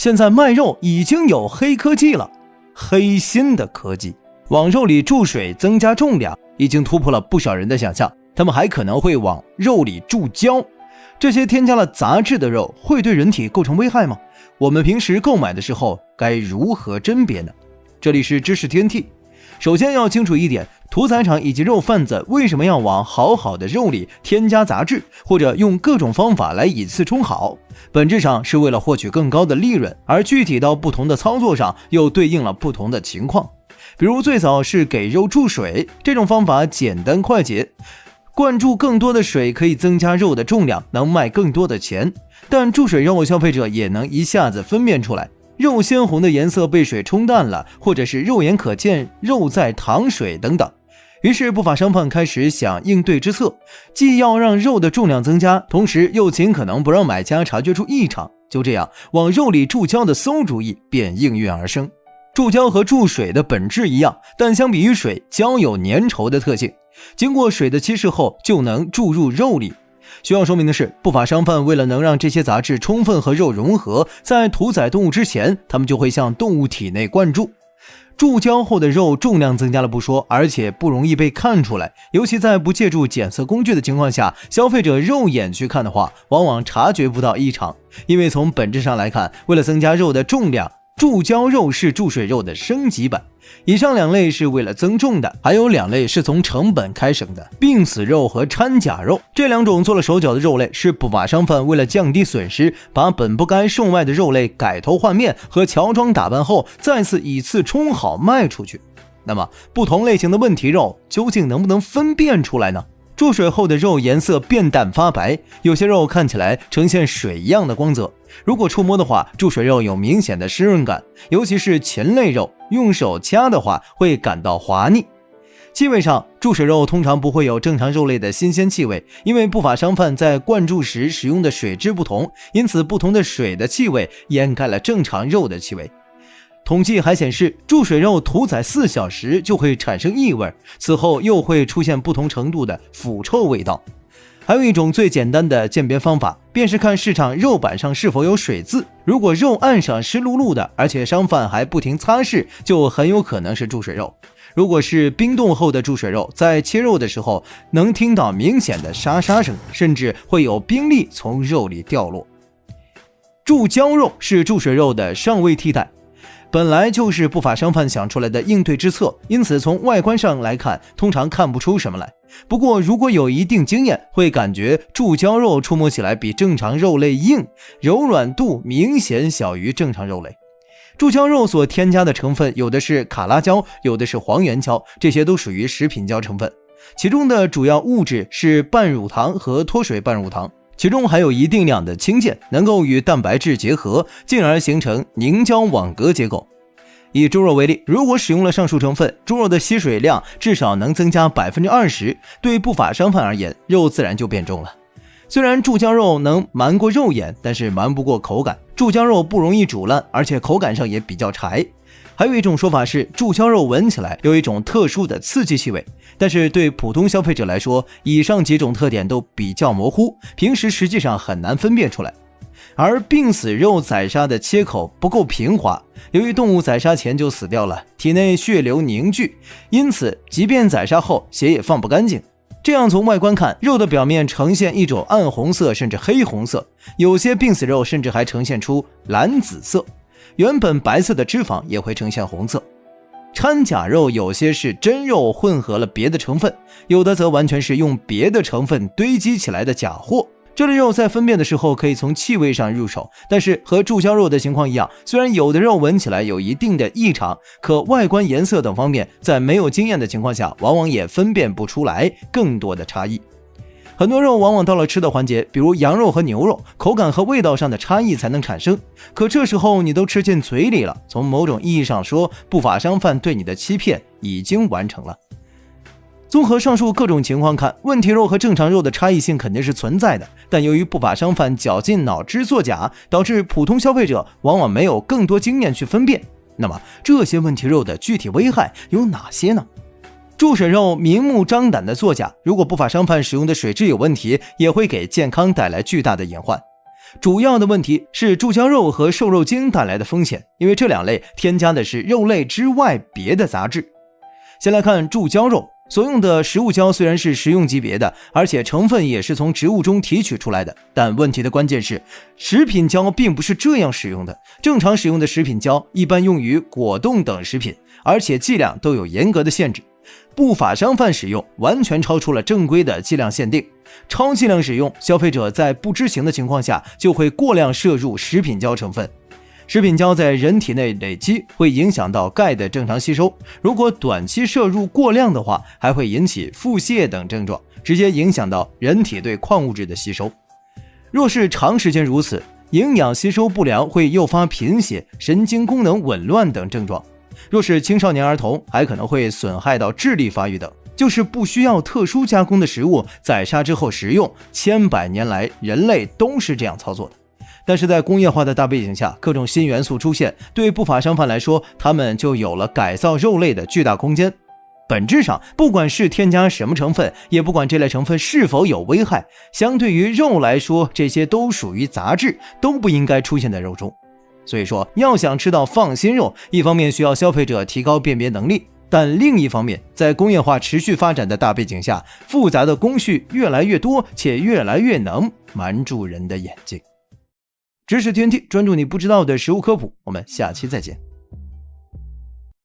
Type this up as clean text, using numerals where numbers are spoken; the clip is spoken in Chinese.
现在卖肉已经有黑科技了，黑心的科技。往肉里注水增加重量已经突破了不少人的想象，他们还可能会往肉里注胶。这些添加了杂质的肉会对人体构成危害吗？我们平时购买的时候该如何甄别呢？这里是知识天地。首先要清楚一点，屠宰场以及肉贩子为什么要往好的肉里添加杂质，或者用各种方法来以次充好，本质上是为了获取更高的利润，而具体到不同的操作上又对应了不同的情况。比如最早是给肉注水，这种方法简单快捷，灌注更多的水可以增加肉的重量，能卖更多的钱，但注水肉消费者也能一下子分辨出来，肉鲜红的颜色被水冲淡了，或者是肉眼可见肉在淌水等等。于是不法商贩开始想应对之策，既要让肉的重量增加，同时又尽可能不让买家察觉出异常。就这样，往肉里注胶的馊主意便应运而生。注胶和注水的本质一样，但相比于水，胶有粘稠的特性，经过水的稀释后就能注入肉里。需要说明的是，不法商贩为了能让这些杂质充分和肉融合，在屠宰动物之前，他们就会向动物体内灌注。注胶后的肉重量增加了不说，而且不容易被看出来，尤其在不借助检测工具的情况下，消费者肉眼去看的话，往往察觉不到异常。因为从本质上来看，为了增加肉的重量，注胶肉是注水肉的升级版。以上两类是为了增重的，还有两类是从成本开省的，病死肉和掺假肉。这两种做了手脚的肉类是不法商贩为了降低损失，把本不该售卖的肉类改头换面和乔装打扮后，再次以次充好卖出去。那么不同类型的问题肉究竟能不能分辨出来呢？注水后的肉颜色变淡发白，有些肉看起来呈现水一样的光泽，如果触摸的话，注水肉有明显的湿润感，尤其是禽类肉，用手掐的话会感到滑腻。气味上，注水肉通常不会有正常肉类的新鲜气味，因为不法商贩在灌注时使用的水质不同，因此不同的水的气味掩盖了正常肉的气味。统计还显示，注水肉屠宰4小时就会产生异味，此后又会出现不同程度的腐臭味道。还有一种最简单的鉴别方法，便是看市场肉板上是否有水渍，如果肉岸上湿漉漉的，而且商贩还不停擦拭，就很有可能是注水肉。如果是冰冻后的注水肉，在切肉的时候能听到明显的沙沙声，甚至会有冰粒从肉里掉落。注胶肉是注水肉的上位替代，本来就是不法商贩想出来的应对之策，因此从外观上来看，通常看不出什么来。不过如果有一定经验，会感觉注胶肉触摸起来比正常肉类硬，柔软度明显小于正常肉类。注胶肉所添加的成分有的是卡拉胶，有的是黄原胶，这些都属于食品胶成分，其中的主要物质是半乳糖和脱水半乳糖，其中还有一定量的氢键，能够与蛋白质结合，进而形成凝胶网格结构。以猪肉为例，如果使用了上述成分，猪肉的吸水量至少能增加 20%， 对不法商贩而言，肉自然就变重了。虽然注胶肉能瞒过肉眼，但是瞒不过口感，注胶肉不容易煮烂，而且口感上也比较柴。还有一种说法是，注胶肉闻起来有一种特殊的刺激气味，但是对普通消费者来说，以上几种特点都比较模糊，平时实际上很难分辨出来。而病死肉宰杀的切口不够平滑，由于动物宰杀前就死掉了，体内血流凝聚，因此即便宰杀后血也放不干净。这样从外观看，肉的表面呈现一种暗红色甚至黑红色，有些病死肉甚至还呈现出蓝紫色，原本白色的脂肪也会呈现红色。掺假肉有些是真肉混合了别的成分，有的则完全是用别的成分堆积起来的假货。这类肉在分辨的时候可以从气味上入手，但是和注胶肉的情况一样，虽然有的肉闻起来有一定的异常，可外观、颜色等方面在没有经验的情况下，往往也分辨不出来更多的差异。很多肉往往到了吃的环节，比如羊肉和牛肉，口感和味道上的差异才能产生，可这时候你都吃进嘴里了，从某种意义上说，不法商贩对你的欺骗已经完成了。综合上述各种情况看，问题肉和正常肉的差异性肯定是存在的，但由于不法商贩绞尽脑汁作假，导致普通消费者往往没有更多经验去分辨。那么这些问题肉的具体危害有哪些呢？注水肉明目张胆的作假，如果不法商贩使用的水质有问题，也会给健康带来巨大的隐患。主要的问题是注胶肉和瘦肉精带来的风险，因为这两类添加的是肉类之外别的杂质。先来看注胶肉，所用的食物胶虽然是食用级别的，而且成分也是从植物中提取出来的，但问题的关键是食品胶并不是这样使用的。正常使用的食品胶一般用于果冻等食品，而且剂量都有严格的限制，不法商贩使用完全超出了正规的剂量限定。超剂量使用，消费者在不知情的情况下就会过量摄入食品胶成分。食品胶在人体内累积会影响到钙的正常吸收，如果短期摄入过量的话，还会引起腹泻等症状，直接影响到人体对矿物质的吸收。若是长时间如此，营养吸收不良会诱发贫血、神经功能紊乱等症状。若是青少年儿童，还可能会损害到智力发育等。就是不需要特殊加工的食物宰杀之后食用，千百年来人类都是这样操作的。但是在工业化的大背景下，各种新元素出现，对不法商贩来说，他们就有了改造肉类的巨大空间。本质上，不管是添加什么成分，也不管这类成分是否有危害，相对于肉来说，这些都属于杂质，都不应该出现在肉中。所以说，要想吃到放心肉，一方面需要消费者提高辨别能力，但另一方面，在工业化持续发展的大背景下，复杂的工序越来越多，且越来越能瞒住人的眼睛。知识TNT，专注你不知道的食物科普，我们下期再见。